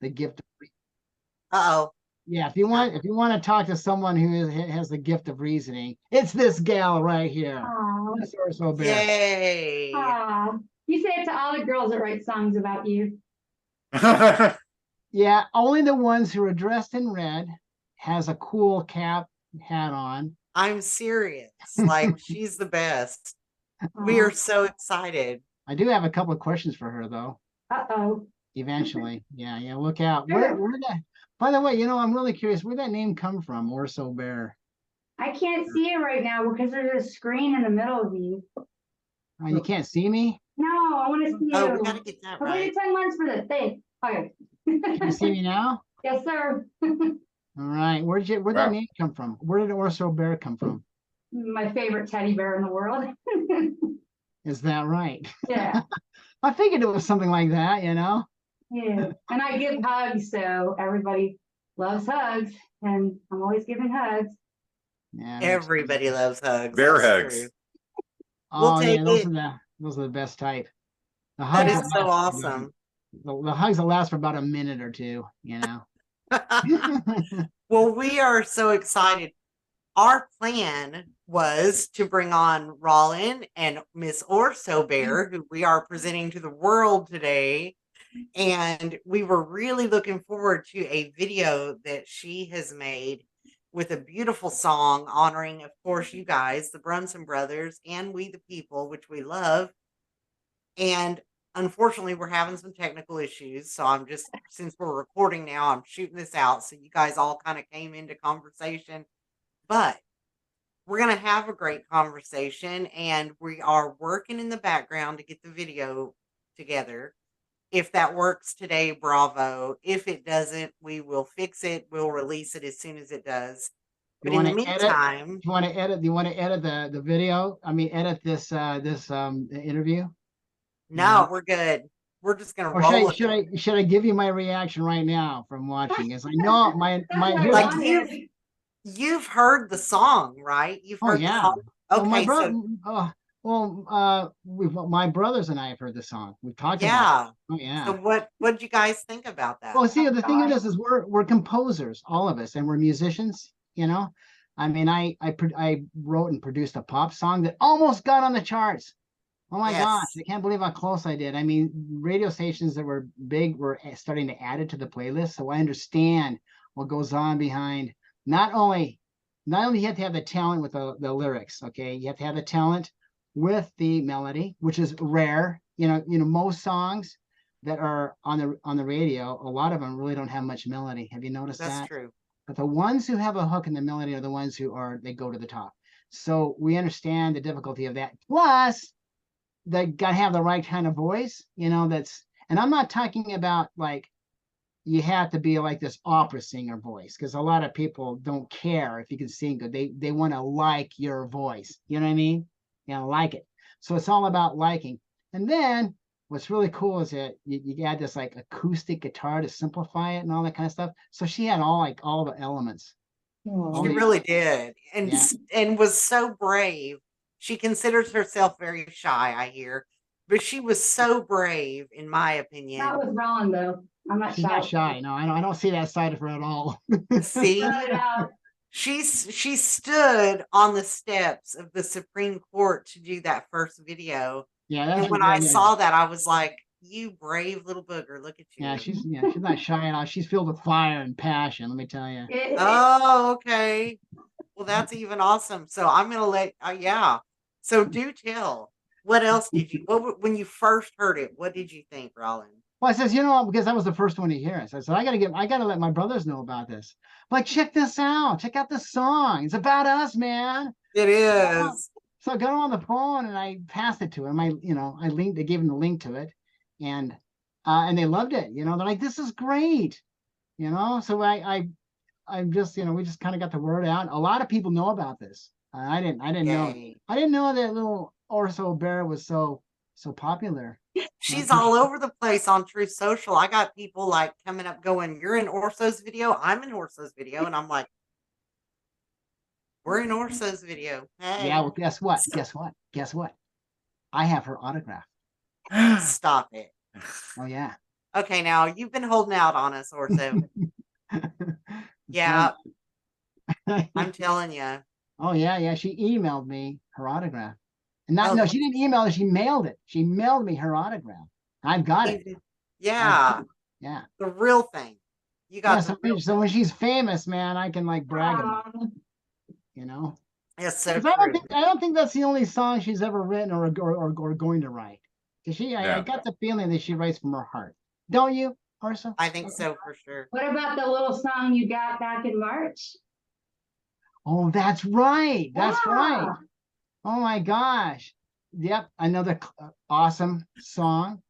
the gift. Uh-oh. Yeah, if you want to talk to someone has the gift of reasoning, it's this gal right here. Aw. Miss Orso Bear. Yay. Aw. You say it to all the girls that write songs about you. Yeah, only the ones who are dressed in red, has a cool hat on. I'm serious. Like, she's the best. We are so excited. I do have a couple of questions for her though. Uh-oh. Eventually. Yeah, look out. Sure. Where that, by the way, I'm really curious where that name come from, Orso Bear. I can't see it right now because there's a screen in the middle of you. Oh, you can't see me? No, I want to see Oh, you. we gotta get that I'll right. give you 10 months for this. Thanks. Okay. Can you see me now? Yes, sir. All right. Where'd that name come from? Where did Orso Bear come from? My favorite teddy bear in the world. Is that right? Yeah. I figured it was something like that, Yeah. And I give hugs, so everybody loves hugs, and I'm always giving hugs. Yeah. Everybody loves hugs. Bear That's hugs. true. Oh, We'll take those it. are the best type. The That hugs is so awesome. the hugs will last for about a minute or two, Well, we are so excited. Our plan was to bring on Raland and Miss Orso Bear, who we are presenting to the world today. And we were really looking forward to a video that she has made with a beautiful song honoring, of course, you guys, the Brunson brothers, and we the people, which we love. And unfortunately, we're having some technical issues. So I'm just, since we're recording now, I'm shooting this out. So you guys all kind of came into conversation. But we're going to have a great conversation. And we are working in the background to get the video together. If that works today, bravo. If it doesn't, we will fix it. We'll release it as soon as it does. But in the meantime, do you want to edit? Do you want to edit the video? I mean, edit this interview. no, we're good. We're just gonna Or roll should I give you my reaction right now from watching? As I know here's like you've heard the song, right? You've heard the song. Okay, well, my my brothers and I have heard the song. We've talked about it. Oh yeah. So what did you guys think about that? Well, see, the thing is we're composers, all of us, and we're musicians. I mean, I wrote and produced a pop song that almost got on the charts. Oh my gosh, I can't believe how close I did. I mean, radio stations that were big were starting to add it to the playlist, so I understand what goes on behind. Not only you have to have the talent with the lyrics, okay? You have to have the talent with the melody, which is rare. Most songs that are on the radio, a lot of them really don't have much melody. Have you noticed that? That's true. But the ones who have a hook in the melody are the ones they go to the top. So we understand the difficulty of that. Plus, they got to have the right kind of voice, and I'm not talking about like you have to be like this opera singer voice, because a lot of people don't care if you can sing good. They want to like your voice. You know what I mean? Like it. So it's all about liking. And then what's really cool is that you add this like acoustic guitar to simplify it and all that kind of stuff. So she had all the elements. She really did. And was so brave. She considers herself very shy, I hear, but she was so brave, in my opinion. Not with Raland, though. I'm not She's shy. not shy. No, I don't see that side of her at all. See, she stood on the steps of the Supreme Court to do that first video. Yeah, and when I saw that, I was like, "You brave little booger! Look at you." Yeah, she's not shy at all. She's filled with fire and passion. Let me tell you. Oh, okay. Well, that's even awesome. So I'm gonna let. So do tell. What else did you? When you first heard it, what did you think, Raland? Well, I says, because I was the first one to hear it. So I said, I gotta let my brothers know about this. Like, check this out. Check out this song. It's about us, man. It is. So I got on the phone and I passed it to him. I gave him the link to it, and they loved it. They're like, this is great. So I'm just, we just kind of got the word out. A lot of people know about this. I didn't know that little Orso Bear was so popular. She's all over the place on Truth Social. I got people like coming up going, "You're in Orso's video. I'm in Orso's video." And I'm like, "We're in Orso's video." Hey. Yeah, well, guess what? I have her autograph. Stop it. Oh, yeah. Okay, now you've been holding out on us, Orso. Yeah, I'm telling you. Oh yeah, she emailed me her autograph. And not Oh, no, she didn't email it, she mailed it. She mailed me her autograph. I've got it. Yeah, Yeah. the real thing. You Yeah, got the real so when she's famous, man, I can like brag about Aw. it, you know. It's so 'Cause true. I don't think that's the only song she's ever written or going to write. Because I No. got the feeling that she writes from her heart. Don't you, Orso? I think so for sure. What about the little song you got back in March? Oh, that's right. That's right. Yeah. Oh my gosh. Yep, another awesome song.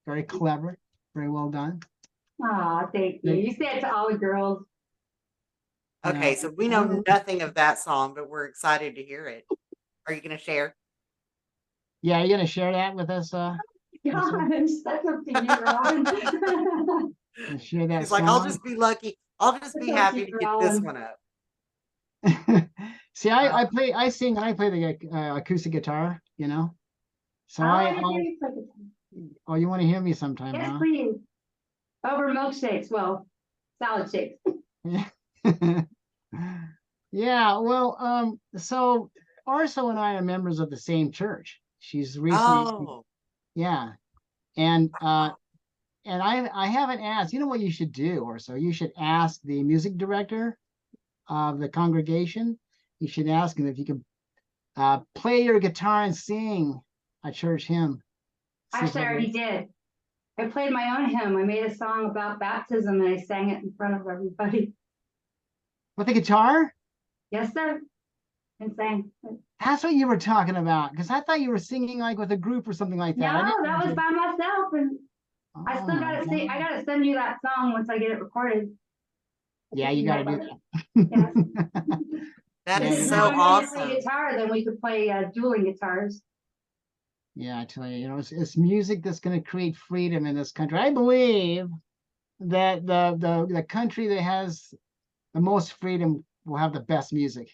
Very clever. Very well done. Aw, thank you. You say it to all the girls. Okay, Yeah. so we know nothing of that song, but we're excited to hear it. Are you going to share? Yeah, you're gonna share that with us, Gosh, that's up to you, Ron. and share that He's like, I'll song. just be lucky. I'll just be That's happy okay, to get this Raland. one up. See, I play the acoustic guitar, you know. So oh, you want to hear me sometime, Yes, huh? please. Over milkshakes, well, salad shakes. Yeah, well, so Orso and I are members of the same church. She's recently, Oh, yeah, and I haven't asked. You know what you should do, Orso? You should ask the music director of the congregation. You should ask him if you can play your guitar and sing a church hymn. See if Actually, I already did. I played my own hymn. I made a song about baptism and I sang it in front of everybody. with the guitar. Yes, sir. And sang. That's what you were talking about, because I thought you were singing like with a group or something like that. I No, didn't that was by myself, and I Oh still my gotta see. I God. gotta send you that song once I get it recorded. Yeah, you got to do Yes. that. that Yeah, If is you you so want gotta- me to play awesome. guitar, then we could play dueling guitars. Yeah, I tell you, it's music that's going to create freedom in this country. I believe that the country that has the most freedom will have the best music.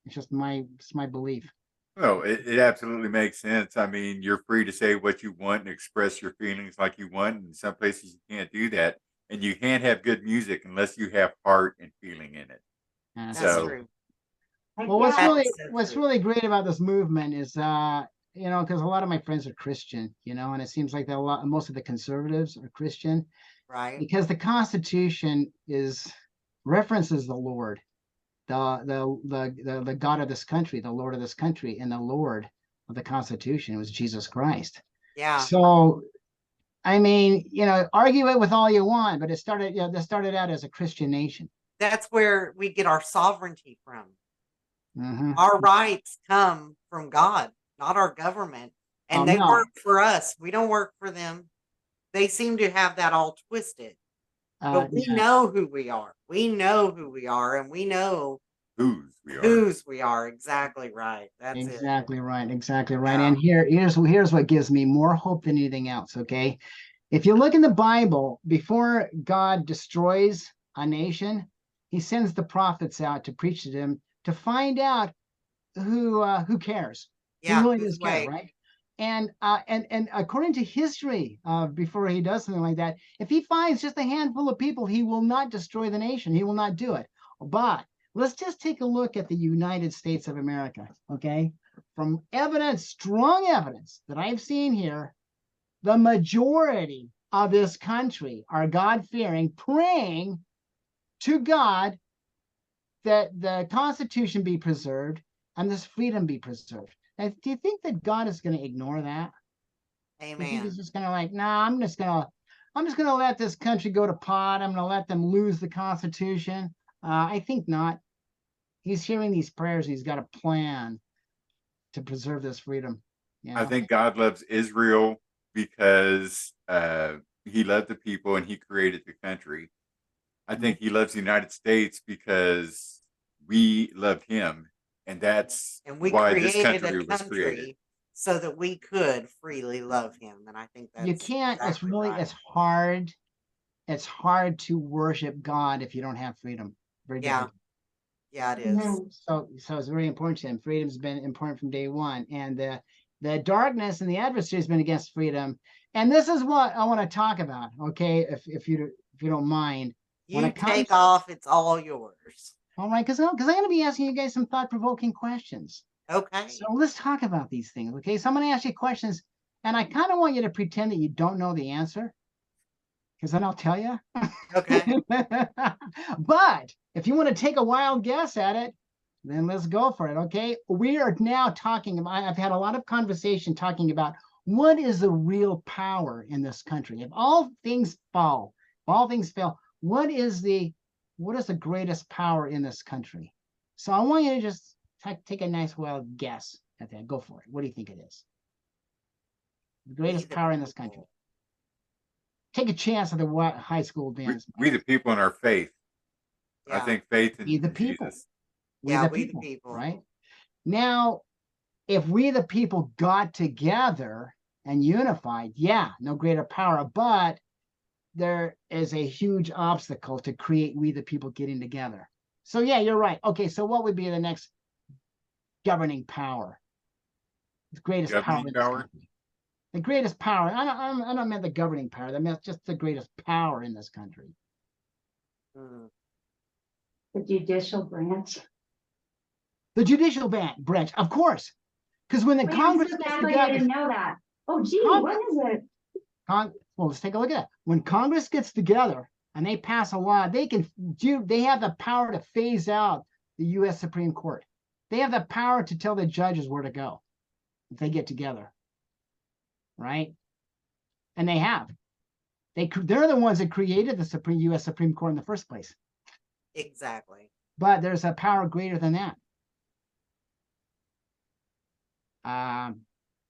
It's my belief. Well, it absolutely makes sense. I mean, you're free to say what you want and express your feelings like you want. In some places, you can't do that. And you can't have good music unless you have heart and feeling in it. That's That's So- true. true. Heck Well, yeah. what's really great about this movement is because a lot of my friends are Christian, and it seems like most of the conservatives are Christian Right. because the Constitution references the Lord, the God of this country, the Lord of this country, and the Lord of the Constitution was Jesus Christ. Yeah. So, I mean, argue it with all you want, but it started out as a Christian nation. That's where we get our sovereignty from. Mhm. Our rights come from God, not our government. And Oh, they no. work for us. We don't work for them. They seem to have that all twisted. But we Yeah, know who we are. We know who we are, and we know Whose we are. whose we are. Exactly right. That's it. exactly right, exactly right. Yeah. And here's what gives me more hope than anything else. Okay, if you look in the Bible, before God destroys a nation, He sends the prophets out to preach to them to find out who cares, Yeah. who really Whose does care, way? right? And according to history, before He does something like that, if He finds just a handful of people, He will not destroy the nation. He will not do it. But let's just take a look at the United States of America, okay? From strong evidence that I've seen here, the majority of this country are God-fearing, praying to God that the Constitution be preserved and this freedom be preserved. Now, do you think that God is going to ignore that? Do you think Amen. He's just going to nah, I'm just going to let this country go to pot. I'm going to let them lose the Constitution. I think not. He's hearing these prayers. And He's got a plan to preserve this freedom. I think God loves Israel because He loved the people and He created the country. I think He loves the United States because we loved Him, and that's And we why this created country a was created. country so that we could freely love him. And I think that's you can't. exactly right. It's hard. It's hard to worship God if you don't have freedom. Very Yeah. difficult. Yeah, it is. Mhm. So it's very important to Him. Freedom's been important from day one, and The darkness and the adversary has been against freedom. And this is what I want to talk about, okay? If you don't mind. When You it comes take off, it's all yours. all right, because I'm going to be asking you guys some thought-provoking questions. Okay. So let's talk about these things, okay? So I'm going to ask you questions, and I kind of want you to pretend that you don't know the answer, because then I'll tell you. Okay. But if you want to take a wild guess at it, then let's go for it, okay? We are now talking about, I've had a lot of conversation talking about what is the real power in this country. If all things fall, if all things fail, what is the greatest power in this country? So I want you to just take a nice wild guess at that. Go for it. What do you think it is? The greatest power in this country. Take a chance at the high school dance. We the people in our faith. Yeah. I think faith in We the people. Jesus. We Yeah, the we the people, people. right? Now, if we the people got together and unified, yeah, no greater power, but there is a huge obstacle to create we the people getting together. So yeah, you're right. Okay, so what would be the next governing power? The greatest power Governing in this power? country. The greatest power. I don't mean the governing power. I meant just the greatest power in this country. Mm. The judicial branch. The judicial branch, of course. Because when the Wait, Congress I'm so gets thankful you together, didn't know that. Oh, gee, Congress- what is it? well, let's take a look at it. When Congress gets together and they pass a law, they have the power to phase out the U.S. Supreme Court. They have the power to tell the judges where to go if they get together, right? And they have. They're the ones that created the U.S. Supreme Court in the first place. Exactly. But there's a power greater than that.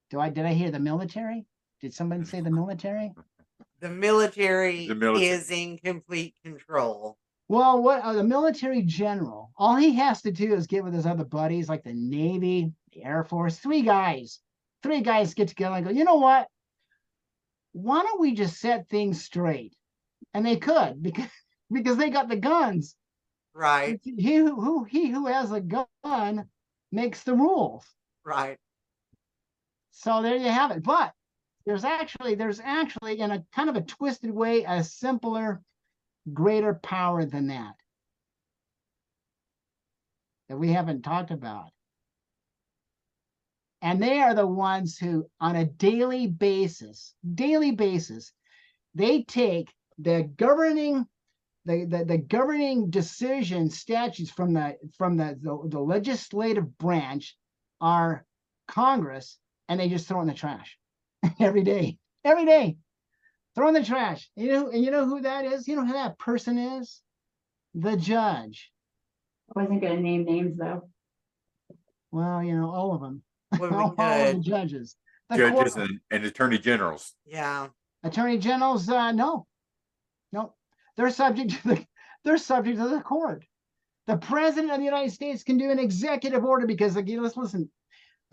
Did I hear the military? Did somebody say the military? The military, The military. is in complete control. Well, the military general, all he has to do is get with his other buddies, like the Navy, the Air Force, three guys get together and go, you know what? Why don't we just set things straight? And they could, because they got the guns. Right. He who has a gun makes the rules. Right. So there you have it. But there's actually in a kind of a twisted way, a simpler, greater power than that we haven't talked about. And they are the ones who, on a daily basis, they take the governing decision statutes from the legislative branch, our Congress, and they just throw it in the trash every day. Throw in the trash. You know who that is? You know who that person is? The judge. I wasn't going to name names though. Well, all of them. When we all of the could. judges. The Judges court, and attorney generals. Yeah. attorney generals, no. They're subject to the court. The president of the United States can do an executive order because, again, let's listen.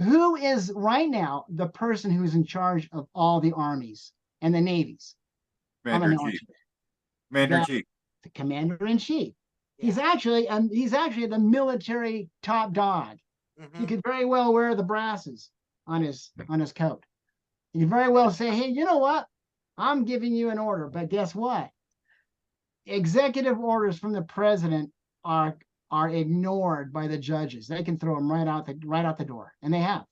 Who is right now the person who's in charge of all the armies and the navies? Commander-in-Chief. Commander-in-Chief. The commander-in-chief. Yeah. He's actually the military top dog. Mhm. He could very well wear the brasses on his coat. He could very well say, hey, you know what? I'm giving you an order, but guess what? Executive orders from the president are ignored by the judges. They can throw them right out the door, and they have.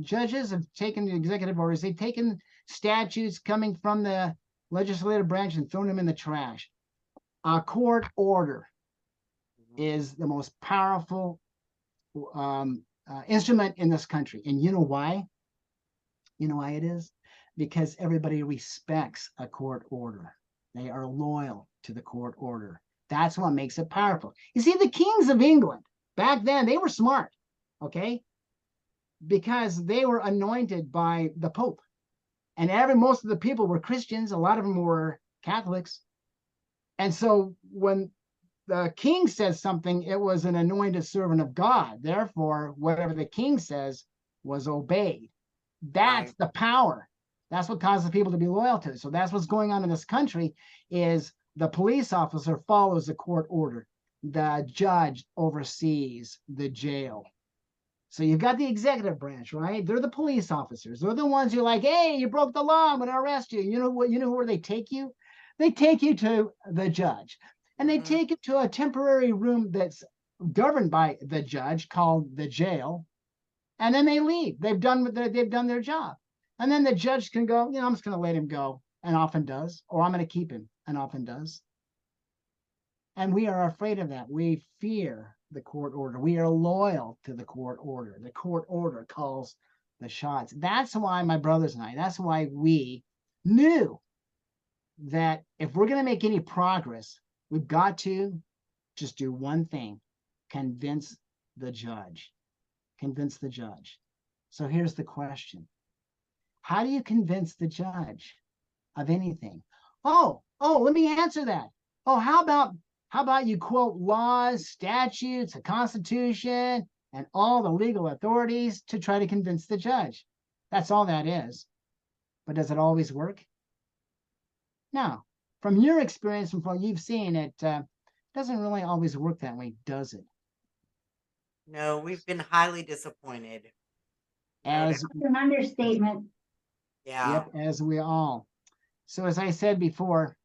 Judges have taken the executive orders. They've taken statutes coming from the legislative branch and thrown them in the trash. A court order is the most powerful instrument in this country. And you know why? You know why it is? Because everybody respects a court order. They are loyal to the court order. That's what makes it powerful. You see, the kings of England, back then, they were smart, okay? Because they were anointed by the Pope. And most of the people were Christians. A lot of them were Catholics. And so when the king says something, it was an anointed servant of God. Therefore, whatever the king says was obeyed. That's Right. the power. That's what causes people to be loyal to it. So that's what's going on in this country is the police officer follows the court order. The judge oversees the jail. So you've got the executive branch, right? They're the police officers. They're the ones who are like, hey, you broke the law, I'm going to arrest you. You know what? You know where they take you? They take you to the judge, and they take you to a temporary room that's governed by the judge called the jail, and then they leave. They've done their job, and then the judge can go, I'm just going to let him go, and often does, or I'm going to keep him, and often does. And we are afraid of that. We fear the court order. We are loyal to the court order. The court order calls the shots. That's why my brothers and I, that's why we knew that if we're going to make any progress, we've got to just do one thing: convince the judge. Convince the judge. So here's the question: how do you convince the judge of anything? Oh, let me answer that. Oh, how about you quote laws, statutes, the Constitution, and all the legal authorities to try to convince the judge? That's all that is. But does it always work? No. From your experience, from what you've seen, it doesn't really always work that way, does it? No, we've been highly disappointed. As It's an understatement. Yeah. Yep, as we all. So as I said before,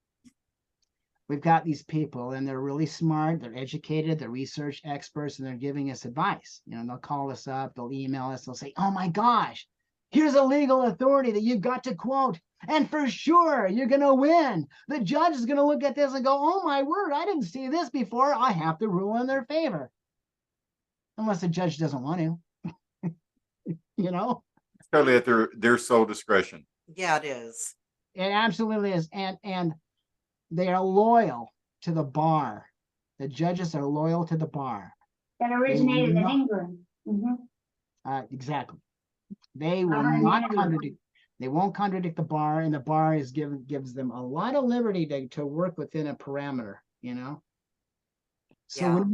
we've got these people, and they're really smart, they're educated, they're research experts, and they're giving us advice. They'll call us up, they'll email us, they'll say, oh my gosh, here's a legal authority that you've got to quote, and for sure you're going to win. The judge is going to look at this and go, oh my word, I didn't see this before. I have to rule in their favor. Unless the judge doesn't want to. It's totally at their sole discretion. Yeah, it is. It absolutely is. And they are loyal to the bar. The judges are loyal to the bar. That originated in England. Exactly. They will not contradict. They won't contradict the bar, and the bar gives them a lot of liberty to work within a parameter. So when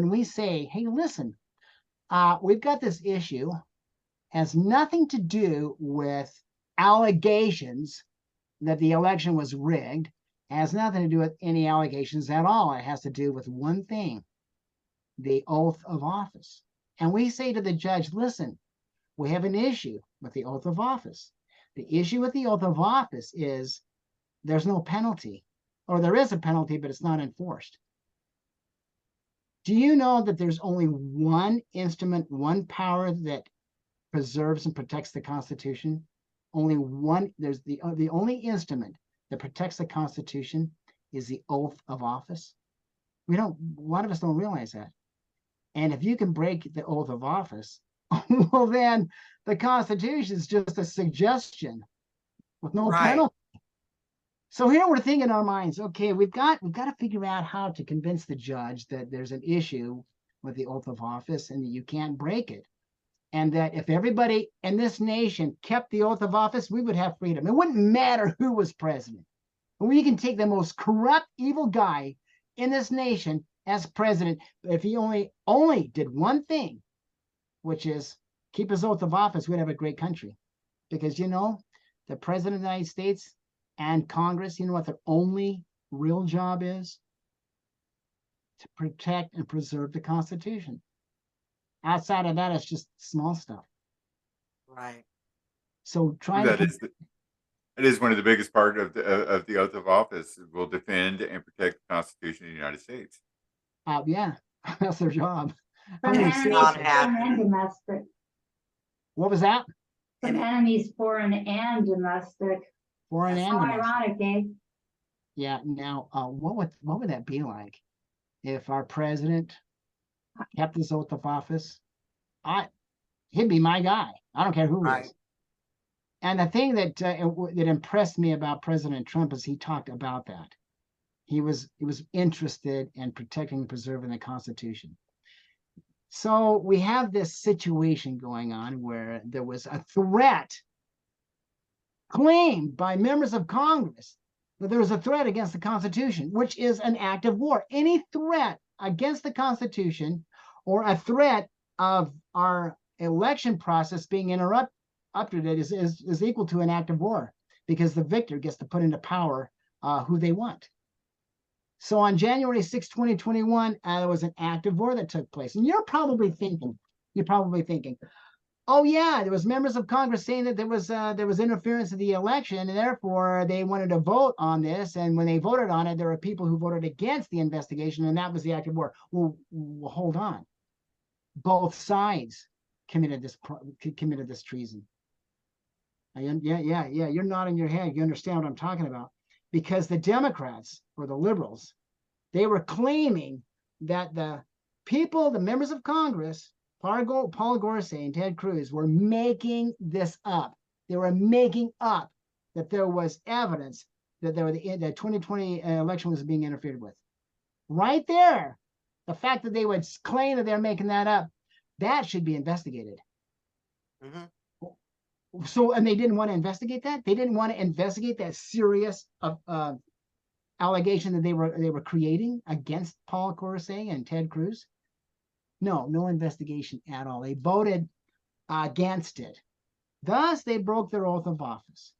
we say, hey, listen, we've got this issue, has nothing to do with allegations that the election was rigged. It has nothing to do with any allegations at all. It has to do with one thing: the oath of office. And we say to the judge, listen, we have an issue with the oath of office. The issue with the oath of office is there's no penalty, or there is a penalty, but it's not enforced. Do you know that there's only one instrument, one power that preserves and protects the Constitution? Only one. There's the only instrument that protects the Constitution is the oath of office. A lot of us don't realize that. And if you can break the oath of office, well, then the Constitution is just a suggestion with no penalty. So here we're thinking in our minds, okay, we've got to figure out how to convince the judge that there's an issue with the oath of office and that you can't break it. And that if everybody in this nation kept the oath of office, we would have freedom. It wouldn't matter who was president. We can take the most corrupt, evil guy in this nation as president. If he only did one thing, which is keep his oath of office, we'd have a great country. Because the president of the United States and Congress, you know what their only real job is? To protect and preserve the Constitution. Outside of that, it's just small stuff. Right. So it is one of the biggest part of the oath of office. Will defend and protect the Constitution of the United States. Yeah, that's their job. From enemies, foreign and domestic. What was that? From enemies, foreign and domestic. Foreign and domestic. Ironic, Dave. Yeah. Now, what would that be like if our president kept his oath of office? He'd be my guy. I don't care who he is. And the thing that impressed me about President Trump is he talked about that. He was interested in protecting and preserving the Constitution. So we have this situation going on where there was a threat claimed by members of Congress that there was a threat against the Constitution, which is an act of war. Any threat against the Constitution or a threat of our election process being interrupted is equal to an act of war, because the victor gets to put into power who they want. So on January 6, 2021, there was an act of war that took place. And you're probably thinking, You're probably thinking, oh yeah, there was members of Congress saying that there was interference in the election, and therefore they wanted to vote on this. And when they voted on it, there were people who voted against the investigation, and that was the act of war. Well, hold on. Both sides committed this treason. Yeah. You're nodding your head. You understand what I'm talking about? Because the Democrats or the liberals, they were claiming that the people, the members of Congress, Paul Gorsey and Ted Cruz, were making this up. They were making up that there was evidence that the 2020 election was being interfered with. Right there, the fact that they would claim that they're making that up, that should be investigated. So, and they didn't want to investigate that. They didn't want to investigate that serious allegation that they were creating against Paul Gorsey and Ted Cruz. No investigation at all. They voted against it. Thus, they broke their oath of office.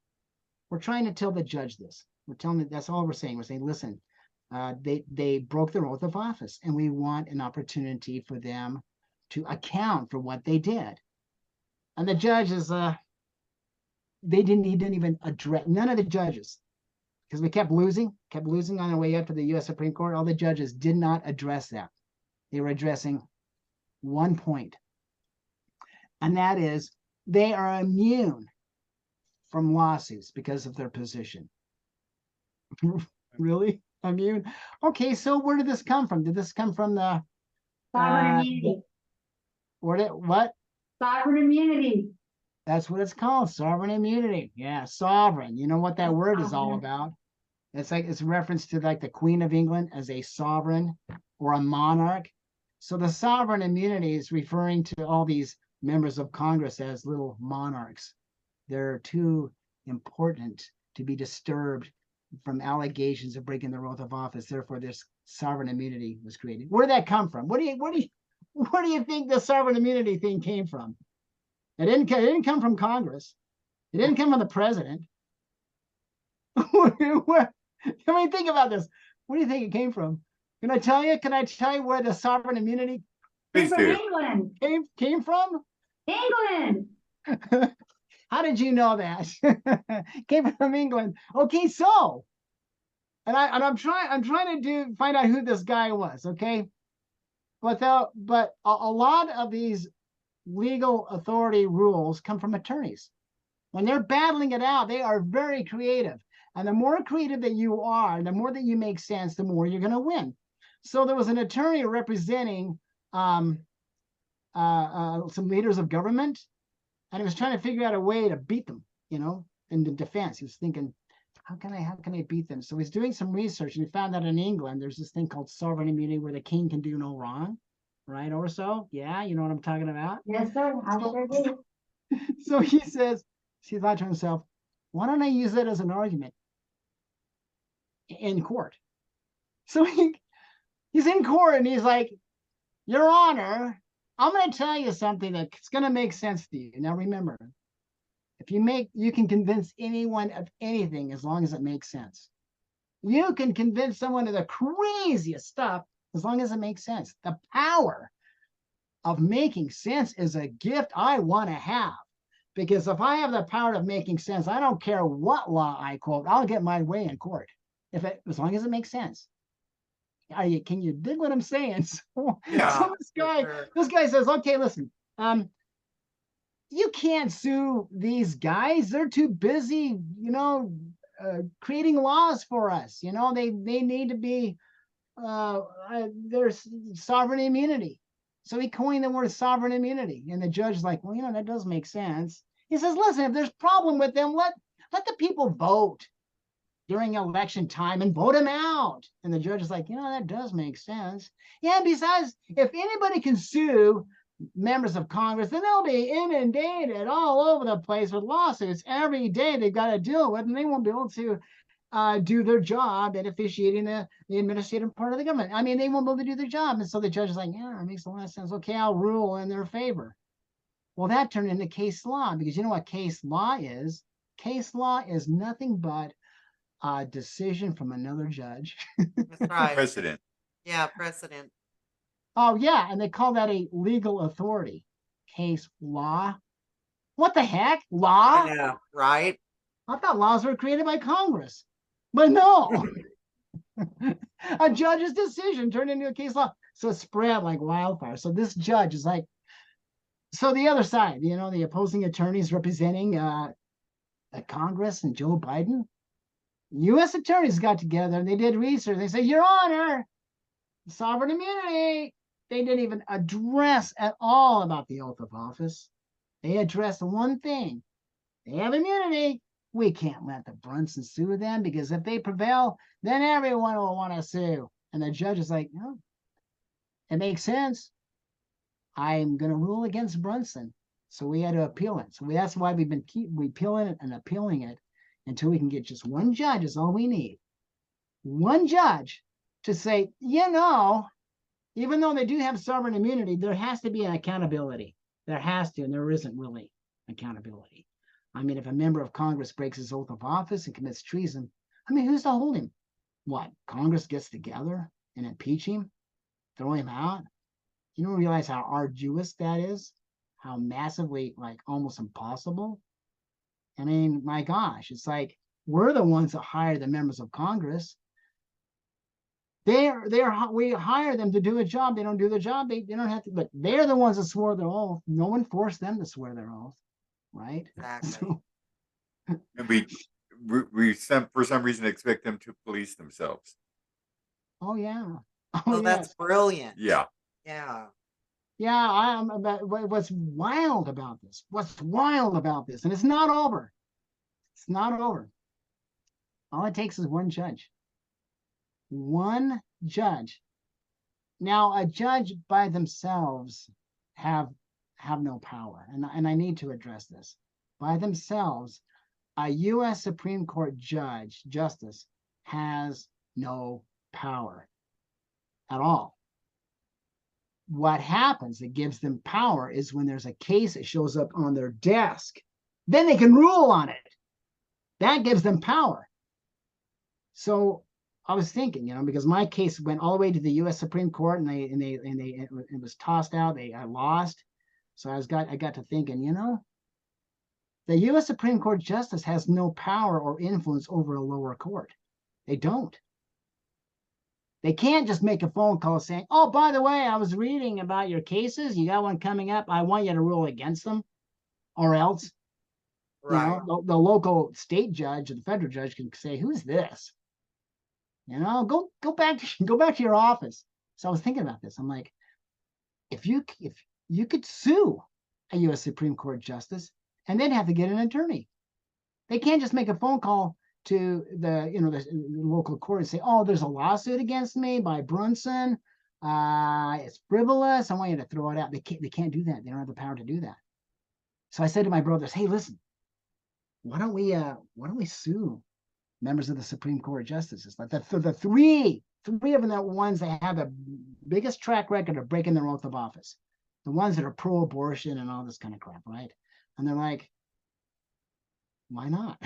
We're trying to tell the judge this. We're telling them, that's all we're saying. We're saying, listen, they broke their oath of office, and we want an opportunity for them to account for what they did. And the judges, he didn't even address, none of the judges, because we kept losing on our way up to the U.S. Supreme Court. All the judges did not address that. They were addressing one point, and that is they are immune from lawsuits because of their position. Really? Immune? Okay, so where did this come from? Did this come from the Sovereign immunity. What? Sovereign immunity. That's what it's called, sovereign immunity. Yeah, sovereign. You know what that word is all about? It's like it's a reference to like the Queen of England as a sovereign or a monarch. So the sovereign immunity is referring to all these members of Congress as little monarchs. They're too important to be disturbed from allegations of breaking their oath of office. Therefore, this sovereign immunity was created. Where did that come from? Where do you think the sovereign immunity thing came from? It didn't come from Congress. It didn't come from the president. I mean, think about this. Where do you think it came from? Can I tell you? Can I tell you where the sovereign immunity Came from England. came from? England. How did you know that? Came from England. Okay, so, and I'm trying to find out who this guy was. Okay, but a lot of these legal authority rules come from attorneys. When they're battling it out, they are very creative. And the more creative that you are, the more that you make sense, the more you're going to win. So there was an attorney representing some leaders of government, and he was trying to figure out a way to beat them, in the defense. He was thinking, how can I beat them? So he's doing some research, and he found that in England, there's this thing called sovereign immunity where the king can do no wrong. Right, Orso? Yeah, you know what I'm talking about? Yes, sir. I sure do. So he thought to himself, why don't I use that as an argument in court? So he's in court and he's like, Your Honor, I'm going to tell you something that's going to make sense to you. Now remember, you can convince anyone of anything as long as it makes sense. You can convince someone of the craziest stuff as long as it makes sense. The power of making sense is a gift I want to have. Because if I have the power of making sense, I don't care what law I quote, I'll get my way in court. As long as it makes sense. Can you dig what I'm saying? So this guy says, okay, listen, you can't sue these guys. They're too busy, creating laws for us. They need to be there's sovereign immunity. So he coined the word sovereign immunity, and the judge's like, well, that does make sense. He says, listen, if there's a problem with them, let the people vote during election time and vote them out. And the judge is like, that does make sense. Yeah, besides, if anybody can sue members of Congress, then they'll be inundated all over the place with lawsuits every day they've got to deal with, and they won't be able to do their job at officiating the administrative part of the government. I mean, they won't be able to do their job. And so the judge is like, yeah, it makes a lot of sense. Okay, I'll rule in their favor. Well, that turned into case law, because you know what case law is? Case law is nothing but a decision from another judge. That's right. Precedent. Yeah, precedent. Oh, yeah. And they call that a legal authority. case law. What the heck? Law? I know, right? I thought laws were created by Congress. But no. A judge's decision turned into a case law. So it spread like wildfire. So this judge is like, so the other side, the opposing attorneys representing Congress and Joe Biden, U.S. attorneys got together and they did research. They said, Your Honor, sovereign immunity. They didn't even address at all about the oath of office. They addressed one thing. They have immunity. We can't let the Brunson sue them because if they prevail, then everyone will want to sue. And the judge is like, no, it makes sense. I'm going to rule against Brunson. So we had to appeal it. So that's why we've been appealing it and appealing it until we can get just one judge is all we need. One judge to say, even though they do have sovereign immunity, there has to be an accountability. There has to, and there isn't really accountability. I mean, if a member of Congress breaks his oath of office and commits treason, who's to hold him? What? Congress gets together and impeach him? Throw him out? You don't realize how arduous that is? How massively, almost impossible? My gosh, it's like we're the ones that hire the members of Congress. We hire them to do a job. They don't do the job. They don't have to, but they're the ones that swore their oath. No one forced them to swear their oath, right? Exactly. And we for some reason expect them to police themselves. Oh yeah. Oh, that's brilliant. Yeah. Yeah. Yeah, what's wild about this? And it's not over. It's not over. All it takes is one judge. One judge. Now, a judge by themselves have no power, and I need to address this. By themselves, a U.S. Supreme Court justice has no power at all. What happens that gives them power is when there's a case that shows up on their desk, then they can rule on it. That gives them power. So I was thinking, because my case went all the way to the U.S. Supreme Court, and it was tossed out. I lost. So I got to thinking, the U.S. Supreme Court justice has no power or influence over a lower court. They don't. They can't just make a phone call saying, oh, by the way, I was reading about your cases. You got one coming up. I want you to rule against them, or else, Right. the local state judge or the federal judge can say, who's this? Go back to your office. So I was thinking about this. I'm like, if you could sue a U.S. Supreme Court justice, and they'd have to get an attorney. They can't just make a phone call to the local court and say, oh, there's a lawsuit against me by Brunson. It's frivolous. I want you to throw it out. They can't do that. They don't have the power to do that. So I said to my brothers, hey, listen, why don't we sue members of the Supreme Court justices? Like the three of them are ones that have the biggest track record of breaking their oath of office. The ones that are pro-abortion and all this kind of crap, right? And they're like, why not?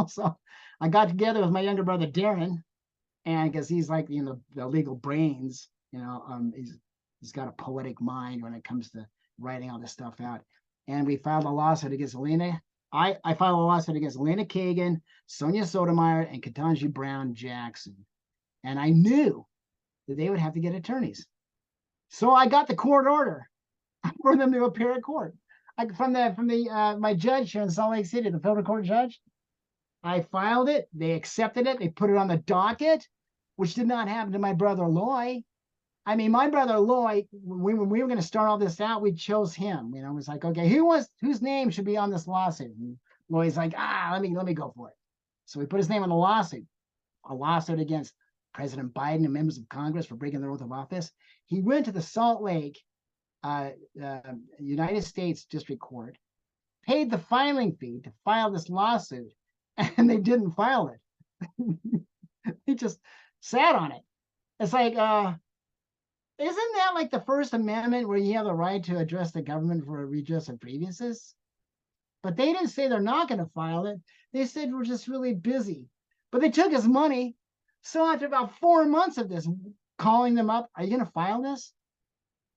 So I got together with my younger brother Darren, and because he's like the legal brains, he's got a poetic mind when it comes to writing all this stuff out. And we filed a lawsuit against Elena. I filed a lawsuit against Elena Kagan, Sonia Sotomayor, and Ketanji Brown Jackson. And I knew that they would have to get attorneys. So I got the court order for them to appear at court. From my judge here in Salt Lake City, the federal court judge. I filed it. They accepted it. They put it on the docket, which did not happen to my brother Loy. My brother Loy, when we were going to start all this out, we chose him. It was like, okay, whose name should be on this lawsuit? And Loy's like, let me go for it. So we put his name on the lawsuit. A lawsuit against President Biden and members of Congress for breaking their oath of office. He went to the Salt Lake United States District Court, paid the filing fee to file this lawsuit, and they didn't file it. He just sat on it. It's like, isn't that like the First Amendment where you have the right to address the government for a redress of grievances? But they didn't say they're not going to file it. They said we're just really busy. But they took his money. So after about 4 months of this, calling them up, are you going to file this?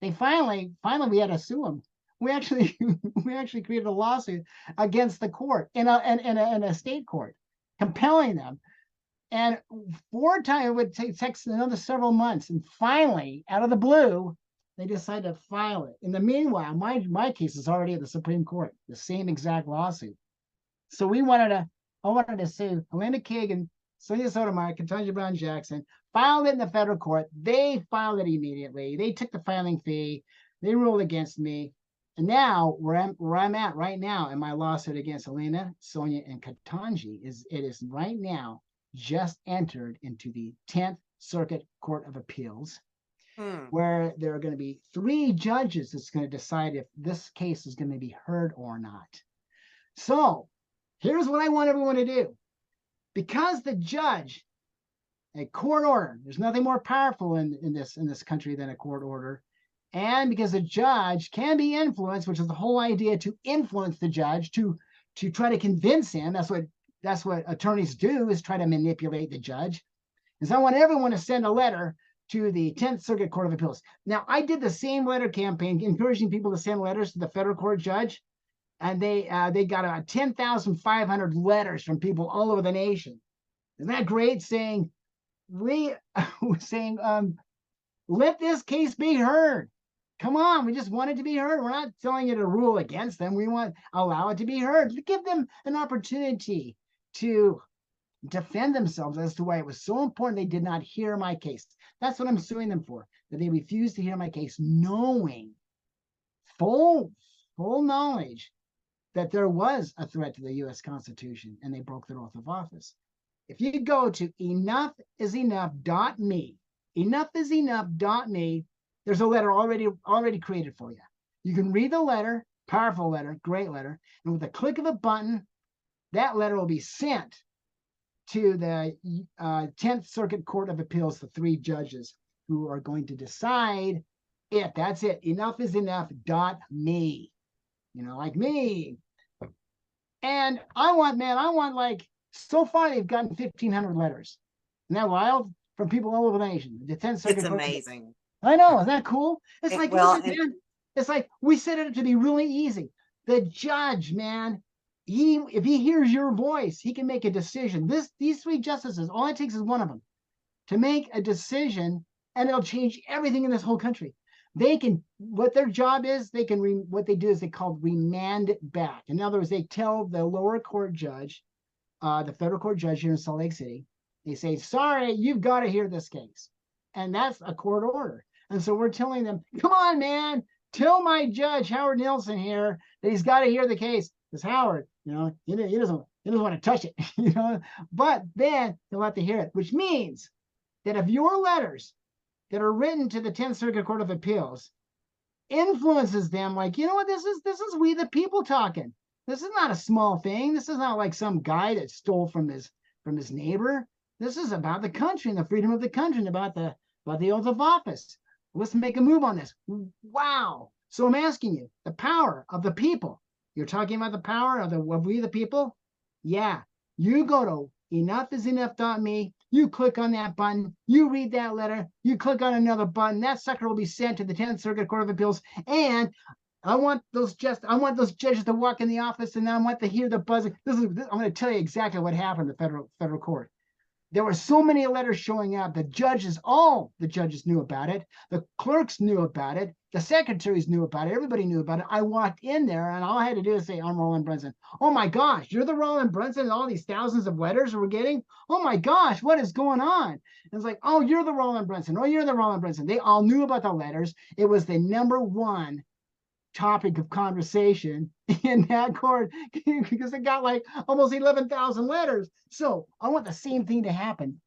They finally we had to sue them. we actually we actually created a lawsuit against the court in a state court, compelling them. And 4 times it would take another several months. And finally, out of the blue, they decided to file it. In the meanwhile, my case is already at the Supreme Court, the same exact lawsuit. So I wanted to sue Elena Kagan, Sonia Sotomayor, Ketanji Brown Jackson, filed it in the federal court. They filed it immediately. They took the filing fee. They ruled against me. And now where I'm at right now in my lawsuit against Elena, Sonia, and Ketanji is right now just entered into the 10th Circuit Court of Appeals, where there are going to be 3 judges that's going to decide if this case is going to be heard or not. So here's what I want everyone to do. Because the judge, a court order, there's nothing more powerful in this country than a court order. And because the judge can be influenced, which is the whole idea, to influence the judge, to try to convince him. That's what attorneys do, is try to manipulate the judge. And so I want everyone to send a letter to the 10th Circuit Court of Appeals. Now, I did the same letter campaign, encouraging people to send letters to the federal court judge. And they got about 10,500 letters from people all over the nation. Isn't that great? Saying, let this case be heard. Come on, we just want it to be heard. We're not telling you to rule against them. We want to allow it to be heard, to give them an opportunity to defend themselves as to why it was so important they did not hear my case. That's what I'm suing them for, that they refused to hear my case, knowing full knowledge that there was a threat to the U.S. Constitution, and they broke their oath of office. If you go to enoughisenough.me, enoughisenough.me, there's a letter already created for you. You can read the letter, powerful letter, great letter, and with a click of a button, that letter will be sent to the 10th Circuit Court of Appeals, the 3 judges who are going to decide if that's it. Enoughisenough.me. Like me. And I want like, so far they've gotten 1,500 letters. Isn't that wild? From people all over the nation. The 10th Circuit. It's amazing. I know, isn't that cool? It's It- like, well, listen, man, it's like we set it up to be really easy. The judge, man, if he hears your voice, he can make a decision. These 3 justices, all it takes is one of them to make a decision, and it'll change everything in this whole country. They can, what their job is, what they do is they call remand it back. In other words, they tell the lower court judge, the federal court judge here in Salt Lake City, they say, sorry, you've got to hear this case. And that's a court order. And so we're telling them, come on, man, tell my judge, Howard Nelson here, that he's got to hear the case. Because Howard, he doesn't want to touch it, but then he'll have to hear it, which means that if your letters that are written to the 10th Circuit Court of Appeals influences them, like, this is we the people talking. This is not a small thing. This is not like some guy that stole from his neighbor. This is about the country and the freedom of the country and about the oath of office. Let's make a move on this. Wow. So I'm asking you, the power of the people. You're talking about the power of we the people? Yeah. You go to enoughisenough.me. You click on that button. You read that letter. You click on another button. That sucker will be sent to the 10th Circuit Court of Appeals. And I want those judges to walk in the office, and I want to hear the buzzing. I'm going to tell you exactly what happened in the federal court. There were so many letters showing up. All the judges knew about it. The clerks knew about it. The secretaries knew about it. Everybody knew about it. I walked in there, and all I had to do is say, I'm Raland Brunson. Oh my gosh, you're the Raland Brunson and all these thousands of letters we're getting? Oh my gosh, what is going on? And it's like, oh, you're the Raland Brunson. Oh, you're the Raland Brunson. They all knew about the letters. It was the #1 topic of conversation in that court because it got like almost 11,000 letters. So I want the same thing to happen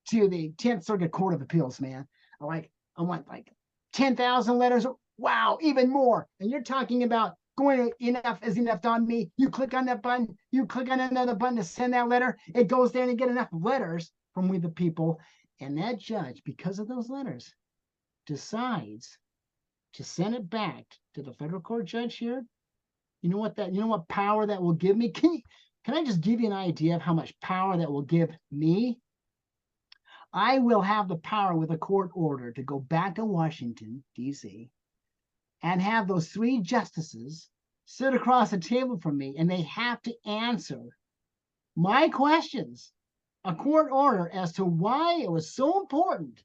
to the 10th Circuit Court of Appeals, man. I want like 10,000 letters. Wow, even more. And you're talking about going to enoughisenough.me. You click on that button. You click on another button to send that letter. It goes there and you get enough letters from we the people. And that judge, because of those letters, decides to send it back to the federal court judge here. You know what power that will give me? Can I just give you an idea of how much power that will give me? I will have the power with a court order to go back to Washington, D.C., and have those 3 justices sit across the table from me, and they have to answer my questions, a court order as to why it was so important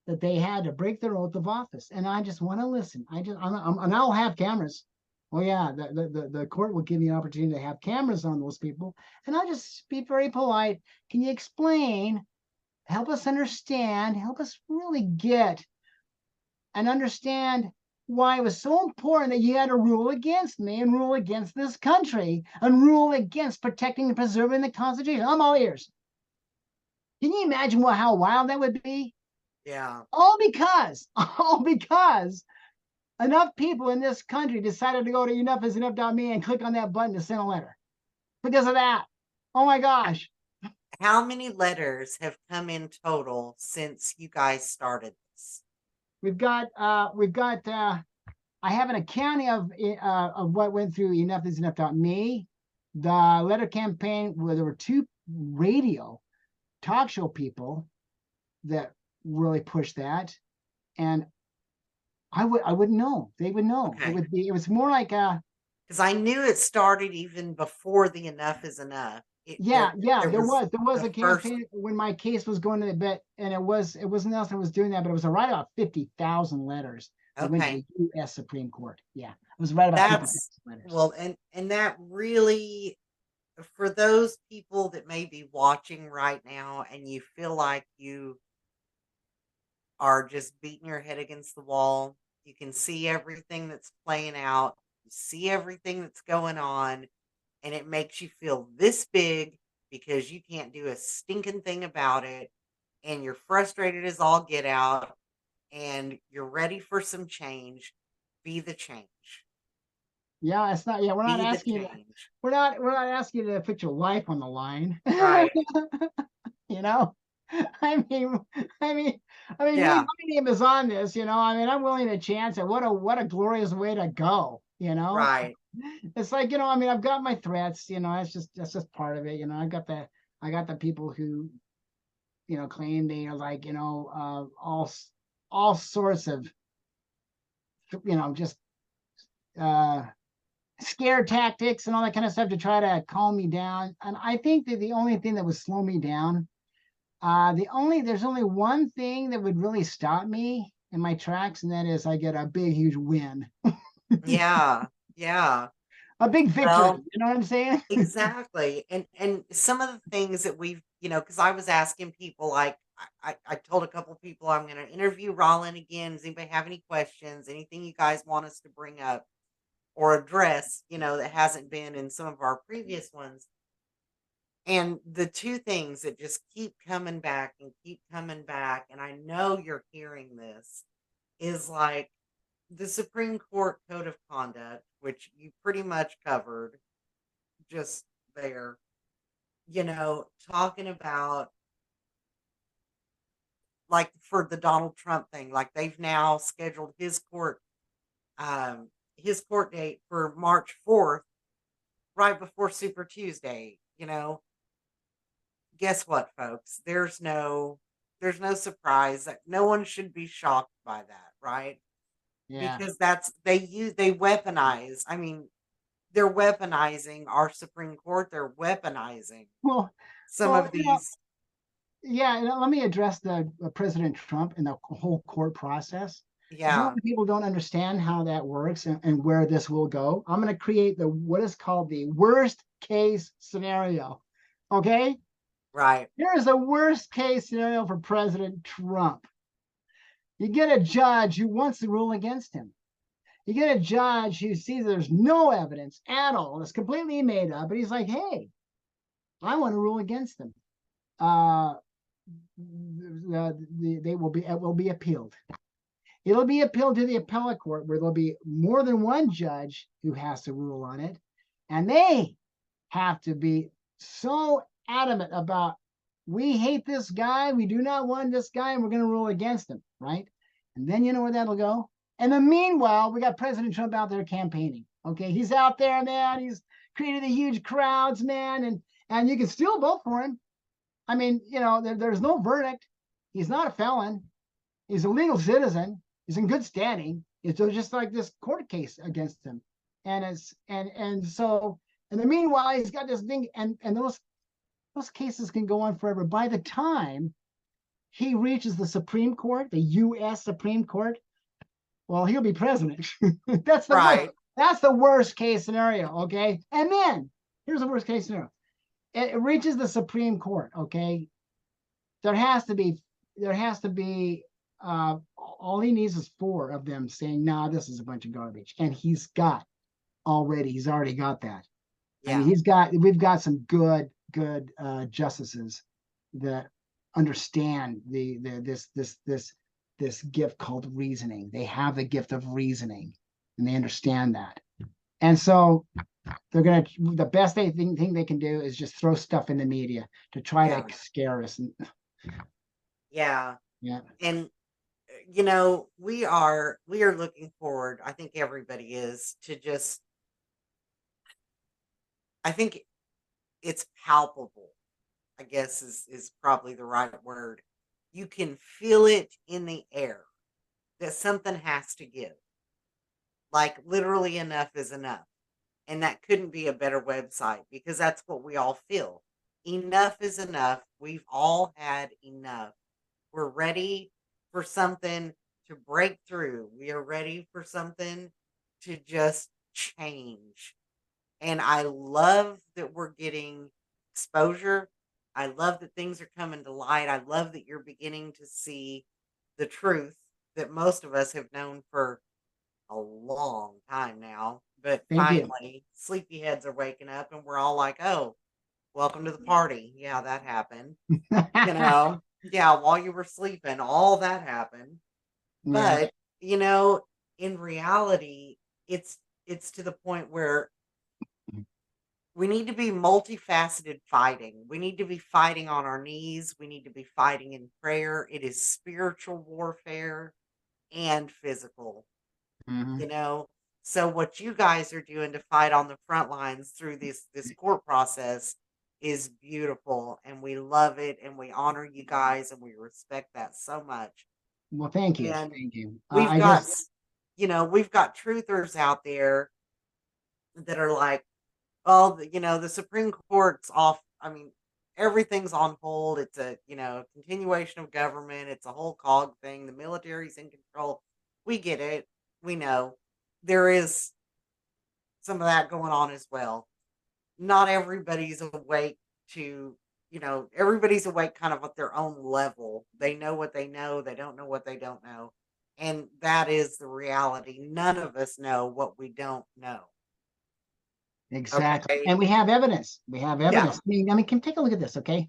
that they had to break their oath of office. And I just want to listen. And I'll have cameras. Oh yeah, the court will give me an opportunity to have cameras on those people. And I'll just be very polite. Can you explain, help us understand, help us really get and understand why it was so important that you had to rule against me and rule against this country and rule against protecting and preserving the Constitution. I'm all ears. Can you imagine how wild that would be? Yeah. All because enough people in this country decided to go to enoughisenough.me and click on that button to send a letter. Because of that. Oh my gosh. How many letters have come in total since you guys started this? We've got I have an accounting of what went through enoughisenough.me. The letter campaign, where there were 2 radio talk show people that really pushed that. And I wouldn't know. They would know. Okay. It was more like because I knew it started even before the Enough is Enough. There was the a campaign when my case was going to the bit, and it wasn't us that was doing that, but it was right about 50,000 letters that went to Okay. the U.S. Supreme Court. Yeah, it was right about That's 50,000 letters. well, and that really, for those people that may be watching right now and you feel like you are just beating your head against the wall, you can see everything that's playing out, you see everything that's going on, and it makes you feel this big because you can't do a stinking thing about it, and you're frustrated as all get out, and you're ready for some change. Be the change. Yeah, it's not. Yeah, we're not Be the asking you. change. We're not asking you to put your life on the line. Right. You know, I mean, Yeah. my name is on this. You know, I mean, I'm willing to chance it. What a glorious way to go. You know, Right. it's like, you know, I mean, I've got my threats. You know, that's just part of it. You know, I got the people who, you know, claim they are like, you know, all sorts of, you know, just scare tactics and all that kind of stuff to try to calm me down. And I think that the only thing that would slow me down, there's only one thing that would really stop me in my tracks, and that is I get a big, huge win, Yeah. Yeah. a big victory. Well, You know what I'm saying? exactly. And some of the things that we've, because I was asking people, like I told a couple people I'm going to interview Raland again. Does anybody have any questions? Anything you guys want us to bring up or address, that hasn't been in some of our previous ones? And the 2 things that just keep coming back and keep coming back, and I know you're hearing this, is like the Supreme Court Code of Conduct, which you pretty much covered just there, talking about, like, for the Donald Trump thing, like they've now scheduled his court date for March 4th, right before Super Tuesday. Guess what, folks? There's no surprise. That no one should be shocked by that, right? Yeah. Because they weaponize. I mean, they're weaponizing our Supreme Court. They're weaponizing some of these. Yeah, let me address the President Trump and the whole court process. Yeah. People don't understand how that works and where this will go. I'm going to create what is called the worst case scenario. Okay? Right. Here is the worst case scenario for President Trump. You get a judge who wants to rule against him. You get a judge who sees there's no evidence at all. It's completely made up. But he's like, hey, I want to rule against them. It will be appealed. It'll be appealed to the appellate court, where there'll be more than one judge who has to rule on it. And they have to be so adamant about, we hate this guy, we do not want this guy, and we're going to rule against him, right? And then you know where that'll go? And then meanwhile, we got President Trump out there campaigning. Okay, he's out there, man. He's created a huge crowds, man, and you can still vote for him. I mean, there's no verdict. He's not a felon. He's a legal citizen. He's in good standing. It's just like this court case against him. And it's and so in the meanwhile, he's got this thing, and those cases can go on forever. By the time he reaches the Supreme Court, the US Supreme Court, well, he'll be president. That's the Right. worst. That's the worst case scenario. Okay. And then here's the worst case scenario. It reaches the Supreme Court. Okay. There has to be all he needs is 4 of them saying, nah, this is a bunch of garbage. And he's already got that. Yeah. I mean, we've got some good justices that understand this gift called reasoning. They have the gift of reasoning, and they understand that. And so the best thing they can do is just throw stuff in the media to try to scare us. Yeah. Yeah. And you know, we are looking forward, I think everybody is, to just, I think it's palpable, I guess is probably the right word. You can feel it in the air that something has to give. Like literally enough is enough. And that couldn't be a better website, because that's what we all feel. Enough is enough. We've all had enough. We're ready for something to break through. We are ready for something to just change. And I love that we're getting exposure. I love that things are coming to light. I love that you're beginning to see the truth that most of us have known for a long time now. But Thank you. finally, sleepyheads are waking up, and we're all like, oh, welcome to the party. Yeah, that happened. You know, yeah, while you were sleeping, all that happened. Yeah. But, you know, in reality, it's to the point where we need to be multifaceted fighting. We need to be fighting on our knees. We need to be fighting in prayer. It is spiritual warfare and physical, Mhm. you know. So what you guys are doing to fight on the front lines through this court process is beautiful, and we love it, and we honor you guys, and we respect that so much. Well, thank you. And Thank you. we've I got, just, you know, we've got truthers out there that are like, well, you know, the Supreme Court's off. I mean, everything's on hold. It's a, you know, continuation of government. It's a whole cog thing. The military's in control. We get it. We know there is some of that going on as well. Not everybody's awake to, you know, everybody's awake kind of at their own level. They know what they know. They don't know what they don't know. And that is the reality. None of us know what we don't know. exactly. Okay. And we have evidence. We have Yeah. evidence. I mean, can take a look at this, okay?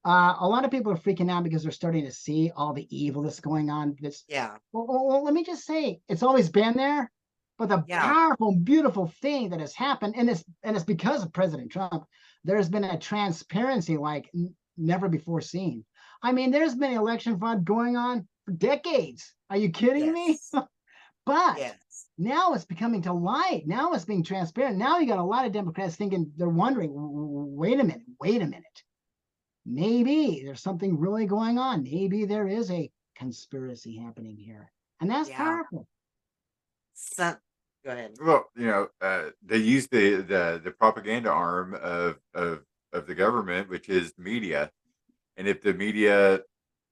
A lot of people are freaking out because they're starting to see all the evil that's going on. Yeah. Well, let me just say, it's always been there, but the Yeah. powerful, beautiful thing that has happened, and it's because of President Trump, there's been a transparency like never before seen. I mean, there's been election fraud going on for decades. Are you kidding me? Yes. But Yes. now it's becoming to light. Now it's being transparent. Now you got a lot of Democrats thinking, they're wondering, wait a minute. Maybe there's something really going on. Maybe there is a conspiracy happening here. And that's Yeah. powerful. So, go ahead. Well, you know, they use the propaganda arm of the government, which is media. And if the media,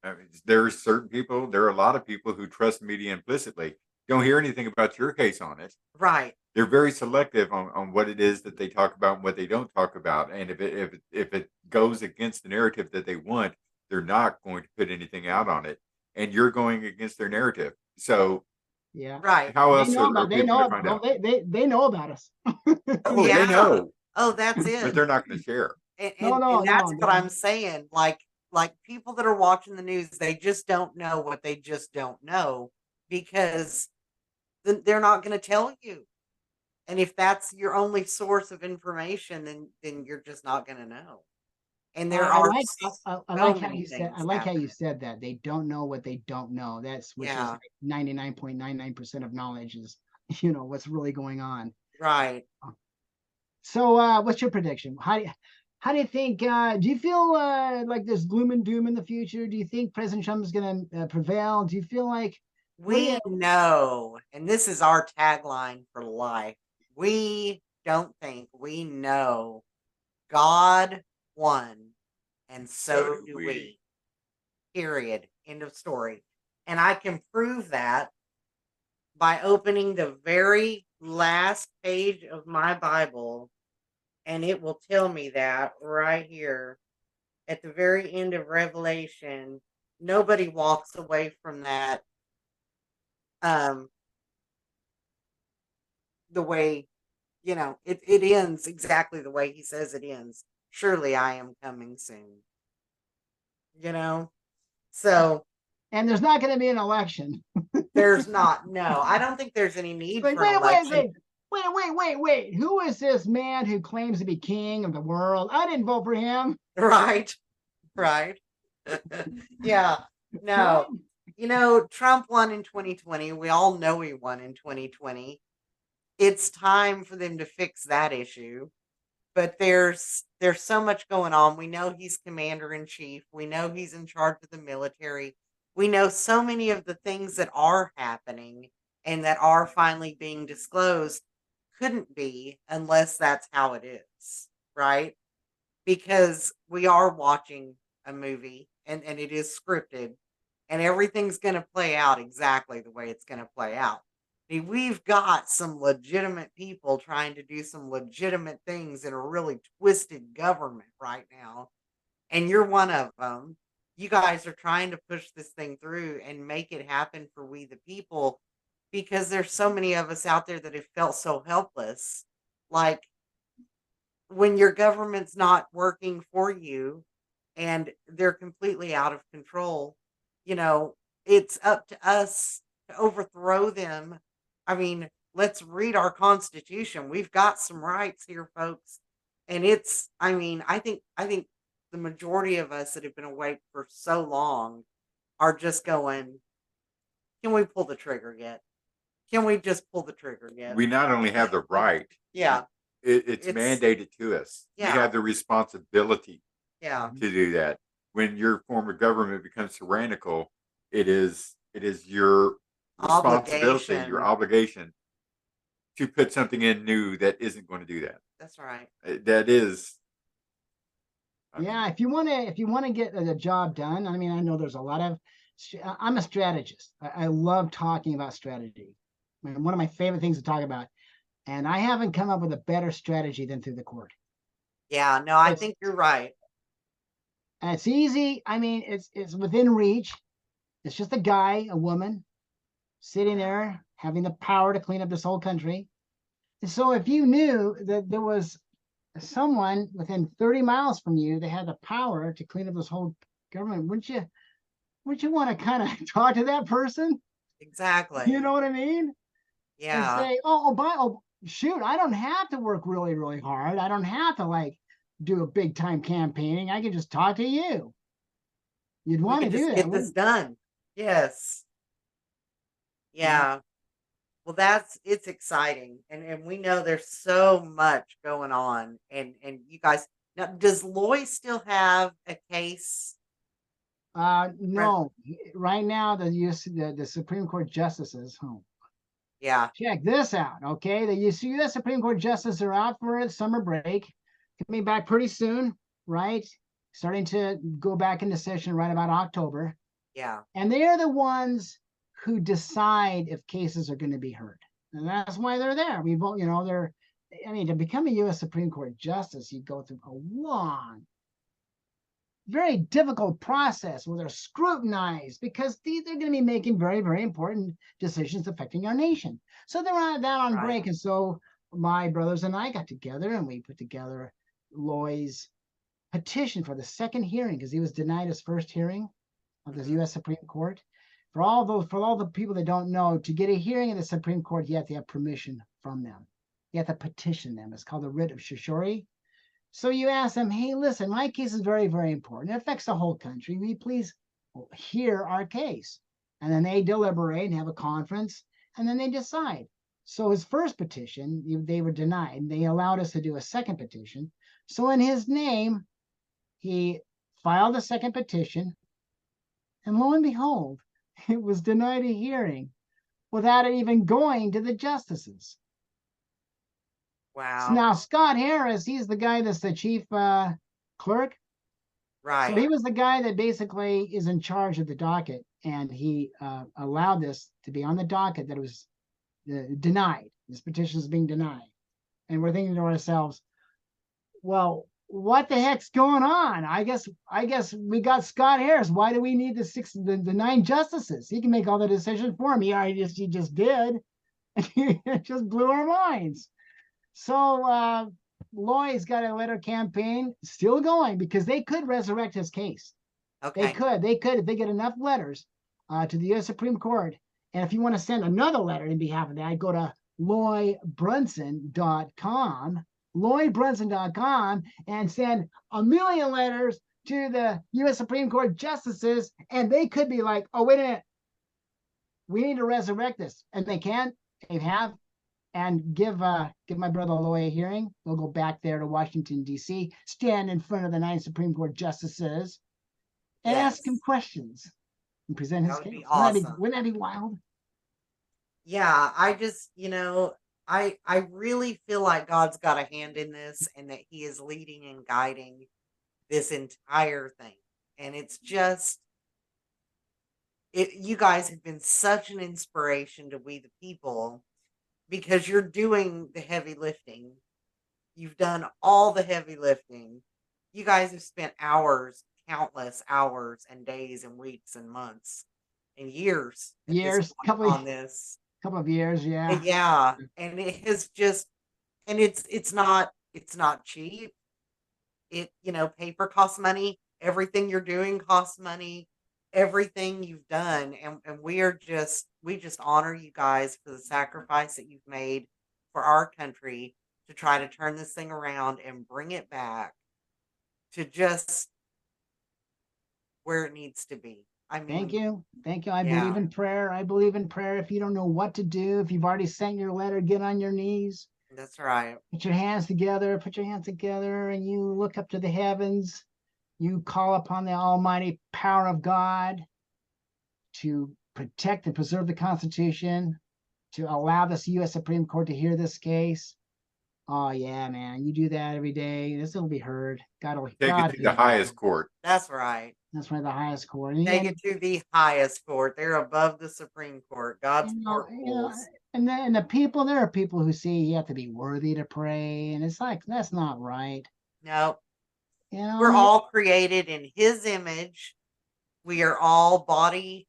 I mean, there are certain people, there are a lot of people who trust media implicitly. Don't hear anything about your case on it. Right. They're very selective on what it is that they talk about and what they don't talk about. And if it goes against the narrative that they want, they're not going to put anything out on it. And you're going against their narrative. So Yeah. Right. how They else know are about they people know going to find well, out? they know about us. Oh, Yeah. they know, Oh, that's but it. they're not going to share. And, No, and that's no. what I'm saying. Like people that are watching the news, they just don't know what they just don't know, because they're not going to tell you. And if that's your only source of information, then you're just not going to know. And there I are like so I like how many you said things I like how you happening. said that. They don't know what they don't know. Which is Yeah. like 99.99% of knowledge is, you know, what's really going on. Right. So what's your prediction? How do you think, do you feel like there's gloom and doom in the future? Do you think President Trump is going to prevail? Do you feel like We know, and this is our tagline for life. We don't think, we know God won, and so do we. Period. End of story. And I can prove that by opening the very last page of my Bible, and it will tell me that right here at the very end of Revelation. Nobody walks away from that the way, it ends exactly the way he says it ends. Surely I am coming soon. So And there's not going to be an election. there's not. No, I don't think there's any need Like, for an election. wait. Who is this man who claims to be king of the world? I didn't vote for him. Right. Yeah. No. Trump won in 2020. We all know he won in 2020. It's time for them to fix that issue. But there's so much going on. We know he's commander in chief. We know he's in charge of the military. We know so many of the things that are happening and that are finally being disclosed couldn't be unless that's how it is, right? Because we are watching a movie and it is scripted and everything's going to play out exactly the way it's going to play out. We've got some legitimate people trying to do some legitimate things in a really twisted government right now. And you're one of them. You guys are trying to push this thing through and make it happen for we the people, because there's so many of us out there that have felt so helpless. Like when your government's not working for you and they're completely out of control, it's up to us to overthrow them. I mean, let's read our Constitution. We've got some rights here, folks. And I think the majority of us that have been awake for so long are just going, can we pull the trigger yet? Can we just pull the trigger yet? We not only have the right, yeah, it's mandated to us. Yeah. We have the responsibility yeah, to do that. When your form of government becomes tyrannical, it is your responsibility, your obligation to put something in new that isn't going to do that. That's right. That is. Yeah, if you want to get the job done, I mean, I know there's a lot of. I'm a strategist. I love talking about strategy. I mean, one of my favorite things to talk about, and I haven't come up with a better strategy than through the court. Yeah, no, I think you're right. And it's easy. I mean, it's within reach. It's just a guy, a woman, sitting there having the power to clean up this whole country. And so if you knew that there was someone within 30 miles from you that had the power to clean up this whole government, wouldn't you want to kind of talk to that person? Exactly. You know what I mean? Yeah. And say, shoot, I don't have to work really, really hard. I don't have to do a big time campaigning. I can just talk to you. You'd want to do that. Get this done. Yes. Yeah. Well, it's exciting. And we know there's so much going on. And you guys, now, does Loy still have a case? No. Right now, the Supreme Court justices, yeah. Check this out, okay? The U.S. Supreme Court justices are out for a summer break, coming back pretty soon, right? Starting to go back into session right about October. Yeah. And they are the ones who decide if cases are going to be heard. And that's why they're there. We vote, to become a U.S. Supreme Court justice, you go through a long, very difficult process where they're scrutinized because they're going to be making very, very important decisions affecting our nation. So they're on break. And so my brothers and I got together and we put together Loy's petition for the second hearing because he was denied his first hearing of the U.S. Supreme Court. For all the people that don't know, to get a hearing in the Supreme Court, you have to have permission from them. You have to petition them. It's called the writ of certiorari. So you ask them, hey, listen, my case is very, very important. It affects the whole country. Will you please hear our case? And then they deliberate and have a conference, and then they decide. So his first petition, they were denied. They allowed us to do a second petition. So in his name, he filed a second petition. And lo and behold, it was denied a hearing without it even going to the justices. So Wow. now Scott Harris, he's the guy that's the chief clerk. Right. So he was the guy that basically is in charge of the docket, and he allowed this to be on the docket that it was denied. This petition is being denied. And we're thinking to ourselves, well, what the heck's going on? I guess we got Scott Harris. Why do we need the 9 justices? He can make all the decisions for me. He just did. It just blew our minds. So Loy's got a letter campaign still going because they could resurrect his case. Okay. They could if they get enough letters to the U.S. Supreme Court. And if you want to send another letter in behalf of that, go to LoyBrunson.com and send 1,000,000 letters to the U.S. Supreme Court justices, and they could be like, oh, wait a minute, we need to resurrect this. And they can, they have, and give my brother Loy a hearing. We'll go back there to Washington, D.C., stand in front of the 9 Supreme Court justices and ask him questions and present his That would case. be awesome. Wouldn't that be wild? Yeah, I just, I really feel like God's got a hand in this and that he is leading and guiding this entire thing. And it's just you guys have been such an inspiration to we the people because you're doing the heavy lifting. You've done all the heavy lifting. You guys have spent hours, countless hours and days and weeks and months and years at this point on this. Couple of years, yeah. Yeah. And it has just and it's not cheap. Paper costs money. Everything you're doing costs money. Everything you've done. And we just honor you guys for the sacrifice that you've made for our country to try to turn this thing around and bring it back to just where it needs to be. I mean, Thank you. I believe in prayer. If you don't know what to do, if you've already sent your letter, get on your knees. That's right. Put your hands together, and you look up to the heavens. You call upon the almighty power of God to protect and preserve the Constitution, to allow this U.S. Supreme Court to hear this case. Oh, yeah, man. You do that every day. This will be heard. God will take it to the highest court. That's right. That's right, the highest court. Take it to the highest court. They're above the Supreme Court. God's court rules. And the people, there are people who say you have to be worthy to pray. And it's like, that's not right. No. We're all created in his image. We are all body,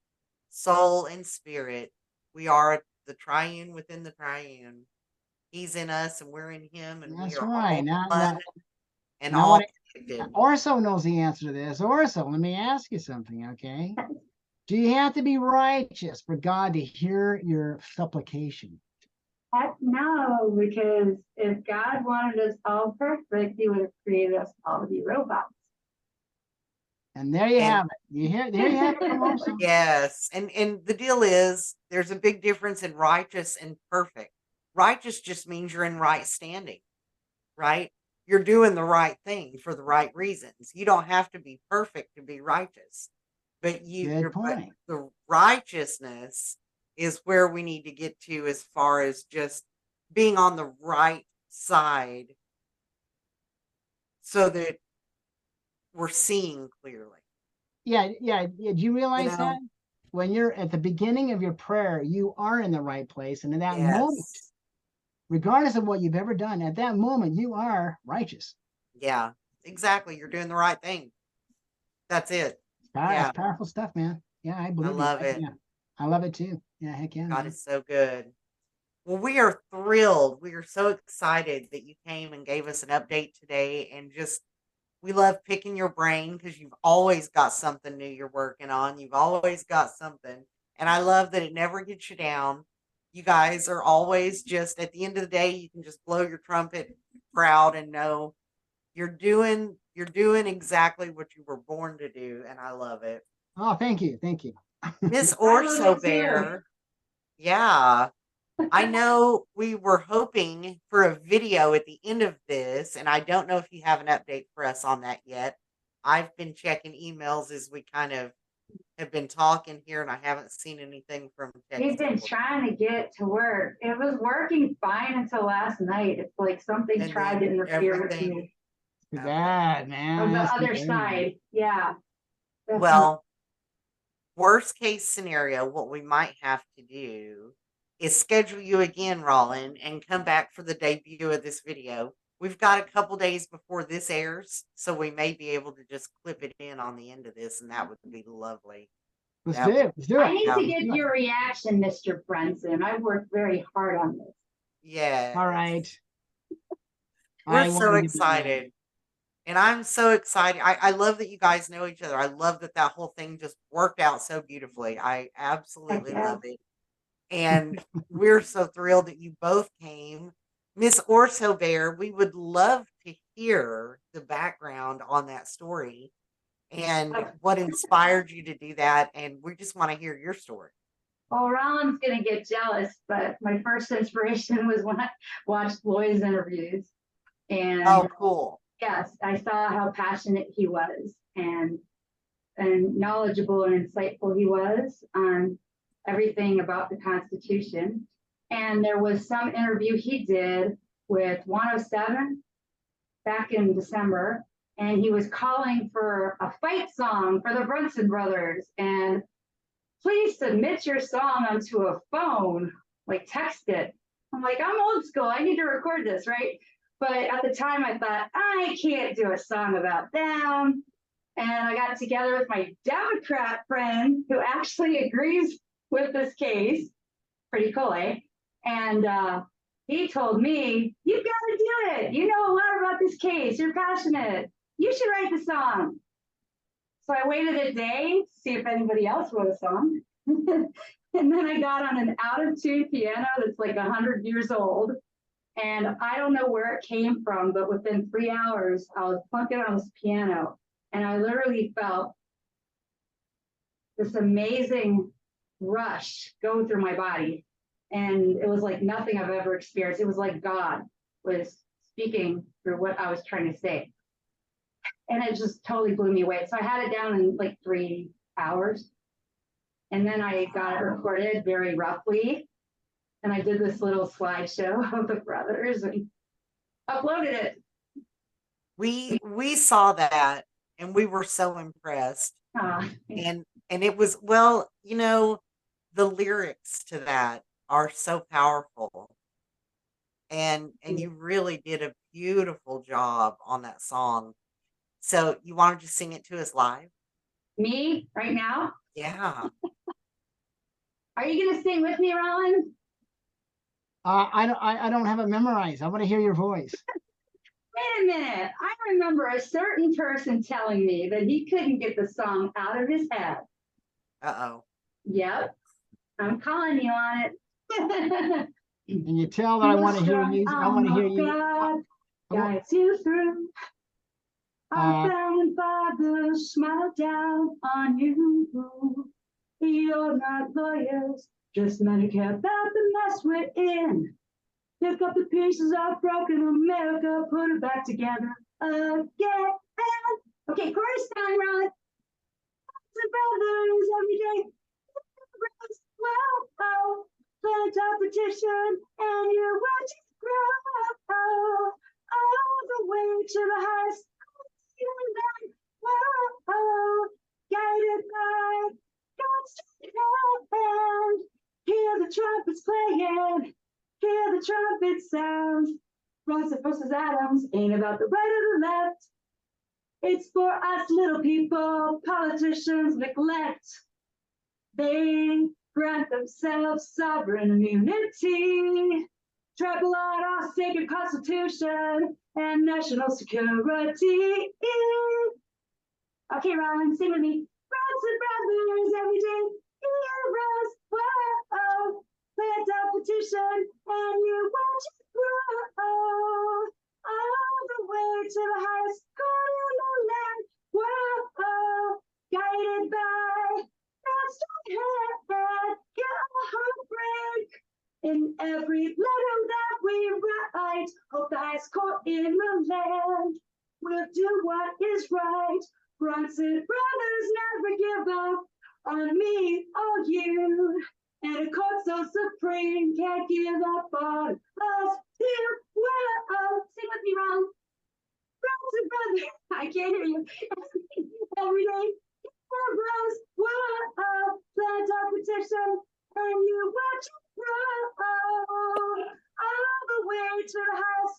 soul, and spirit. We are the triune within the triune. He's in us and we're in him. And that's we are right. all connected. Orso knows the answer to this. Orso, let me ask you something, okay? Do you have to be righteous for God to hear your supplication? Heck no, because if God wanted us all perfect, he would have created us all to be robots. And there you have it. There you have it. Yes. And the deal is there's a big difference in righteous and perfect. Righteous just means you're in right standing, right? You're doing the right thing for the right reasons. You don't have to be perfect to be righteous. But the righteousness is where we need to get to as far as just being on the right side so that we're seeing clearly. Yeah. Do you realize that? When you're at the beginning of your prayer, you are in the right place. And in that moment, regardless of what you've ever done, at that moment, you are righteous. Yeah, exactly. You're doing the right thing. That's it. It's powerful stuff, man. Yeah, I believe I love it. Yeah. I love it too. Yeah, heck yeah. God is so good. Well, we are thrilled. We are so excited that you came and gave us an update today. And we love picking your brain because you've always got something new you're working on. You've always got something. And I love that it never gets you down. You guys are always just, at the end of the day, you can just blow your trumpet proud and know you're doing exactly what you were born to do. And I love it. Oh, thank you. Miss Orso Bear. Yeah. I know we were hoping for a video at the end of this, and I don't know if you have an update for us on that yet. I've been checking emails as we kind of have been talking here, and I haven't seen anything from He's been Texas. trying to get to work. It was working fine until last night. It's like something And tried to then interfere with everything- me. Too Okay. bad, man. On the That's too other bad. side, yeah. That's Well, worst case scenario, what we might have to do is schedule you again, Roland, and come back for the debut of this video. We've got a couple days before this airs, so we may be able to just clip it in on the end of this, and that would be lovely. Let's That do would- it. Let's do I it. need Yeah. to get your reaction, Mr. Brunson. I worked very hard on this. Yeah. All right. We're I so wanted to be excited. And I'm so excited. I love that you guys know each other. I love that that whole thing just worked out so beautifully. I absolutely yeah. love it. And we're so thrilled that you both came. Miss Orso Bear, we would love to hear the background on that story and what inspired you to do that. And we just want to hear your story. Well, Raland's gonna get jealous, but my first inspiration was when I watched Lloyd's interviews. And Oh, cool. yes, I saw how passionate he was and knowledgeable and insightful he was on everything about the Constitution. And there was some interview he did with 107 back in December, and he was calling for a fight song for the Brunson brothers. And please submit your song onto a phone, like text it. I'm like, I'm old school. I need to record this, right? But at the time, I thought, I can't do a song about them. And I got together with my Democrat friend who actually agrees with this case. Pretty cool, eh? And he told me, you've got to do it. You know a lot about this case. You're passionate. You should write the song. So I waited a day to see if anybody else wrote a song. And then I got on an out-of-tune piano that's like 100 years old. And I don't know where it came from, but within 3 hours, I was plunking on this piano. And I literally felt this amazing rush go through my body. And it was like nothing I've ever experienced. It was like God was speaking through what I was trying to say. And it just totally blew me away. So I had it down in like 3 hours. And then I got it recorded very roughly. And I did this little slideshow of the brothers and uploaded it. We saw that and we were so impressed. Ah, And it was, well, you know, the lyrics to that are so powerful. And you really did a beautiful job on that song. So you want to just sing it to us live? me right now? Yeah. Are you gonna sing with me, Raland? I don't have it memorized. I want to hear your voice. Wait a minute. I remember a certain person telling me that he couldn't get the song out of his head. Uh-oh. Yep. I'm calling you on it. And you tell that I want to hear you. I want to hear you. God I want- guides you through. Uh, Our founding fathers smile down on you. You're not lawyers, just men who care about the mess we're in. Pick up the pieces of broken America, put it back together again. Okay, chorus time, Ron. Brothers every day. Whoa, plant a petition, and you watch it grow all the way to the highest human land. Whoa, guided by God's hand. Hear the trumpets playing. Hear the trumpet sounds. Brunson versus Adams ain't about the right or the left. It's for us little people politicians neglect. They grant themselves sovereign immunity, trample on our sacred constitution and national security. Okay, Raland, sing with me. Brunson brothers every day, heroes. Whoa, plant a petition and you watch it grow all the way to the highest court in the land. Whoa, guided by God's hand. Get a heartbreak in every letter that we write. Hope the highest court in the land will do what is right. Brunson brothers never give up. on me or you. And a court so supreme can't give up on us till we're sing with me, Ron. Brother, brother, I can't hear you. Every day, bros, whoa, plant our petition, and you watch it grow all the way to the house,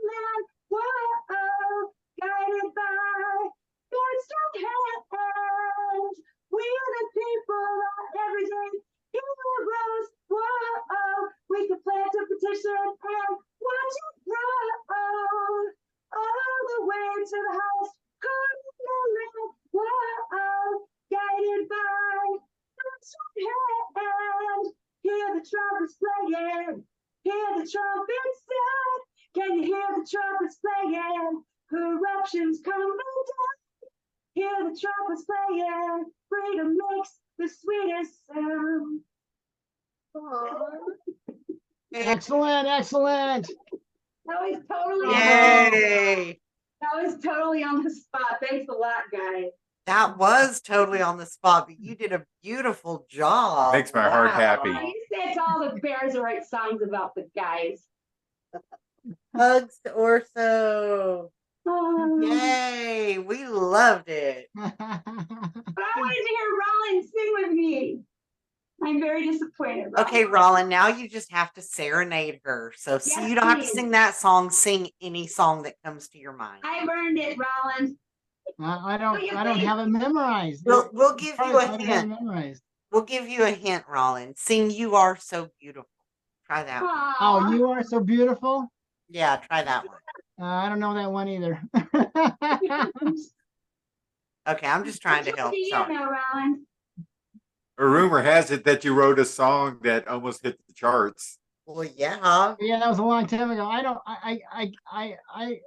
land, whoa, guided by God's strong hand. We are the people of every day, heroes, whoa, we can plant a petition and watch it grow all the way to the house, whoa, guided by God's hand. Hear the trumpets playing, hear the trumpets sound. Can you hear the trumpets playing? Corruption's coming down. Hear the trumpets playing, freedom makes the sweetest sound. Excellent, excellent. That was totally Yay! That was totally on the spot. Thanks a lot, guys. That was totally on the spot, but you did a beautiful job. Makes my heart happy. You said all the bears are right songs about the guys. Hugs to Orso. Oh, Yay! We loved it. but I wanted to hear Roland sing with me. I'm very disappointed. Roland. Okay, Raland, now you just have to serenade her. So Yes, you don't have to please. sing that song, sing any song that comes to your mind. I earned it, Roland. I don't have it memorized. We'll give you I a don't have it hint. memorized. We'll give you a hint, Raland. Sing You Are So Beautiful. Try that one. Oh, you are so beautiful. Yeah, try that one. I don't know that one either. Okay, I'm just trying to help. You Sorry. know, Roland. A rumor has it that you wrote a song that almost hit the charts. Well, yeah. Yeah, that was a long time ago.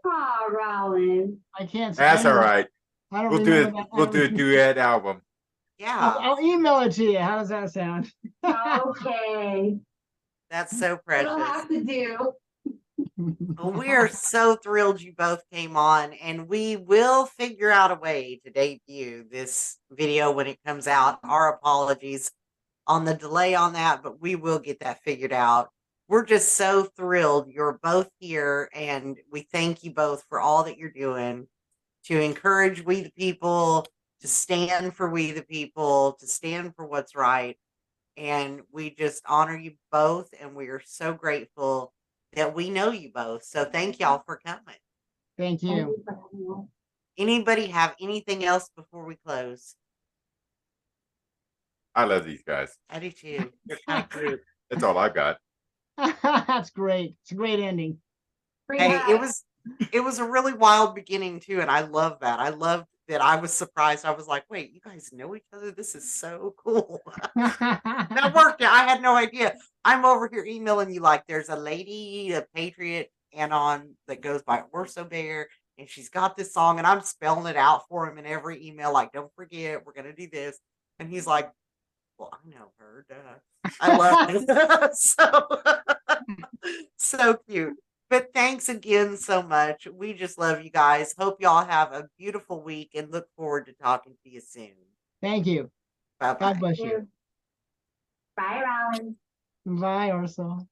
Oh, Roland. I can't. That's all right. I don't We'll do remember it. that. We'll do a duet album. Yeah. I'll email it to you. How does that sound? Okay. That's so It'll precious. have to do. Well, we are so thrilled you both came on, and we will figure out a way to debut this video when it comes out. Our apologies on the delay on that, but we will get that figured out. We're just so thrilled you're both here, and we thank you both for all that you're doing to encourage we the people, to stand for we the people, to stand for what's right. And we just honor you both, and we are so grateful that we know you both. So thank y'all for coming. Thank you. Anybody have anything else before we close? I love these guys. I do too. They're kind of cute. That's all I got. That's great. It's a great ending. Hey, it was a really wild beginning too, and I love that. I love that I was surprised. I was like, wait, you guys know each other? This is so cool. That worked. I had no idea. I'm over here emailing you like there's a lady, a patriot anon that goes by Orso Bear, and she's got this song, and I'm spelling it out for him in every email, like, don't forget, we're gonna do this. And he's like, well, I know her, duh. I love it. So cute. But thanks again so much. We just love you guys. Hope y'all have a beautiful week and look forward to talking to you soon. Thank you. Bye-bye. God bless you. Bye, Roland. Bye, Orso.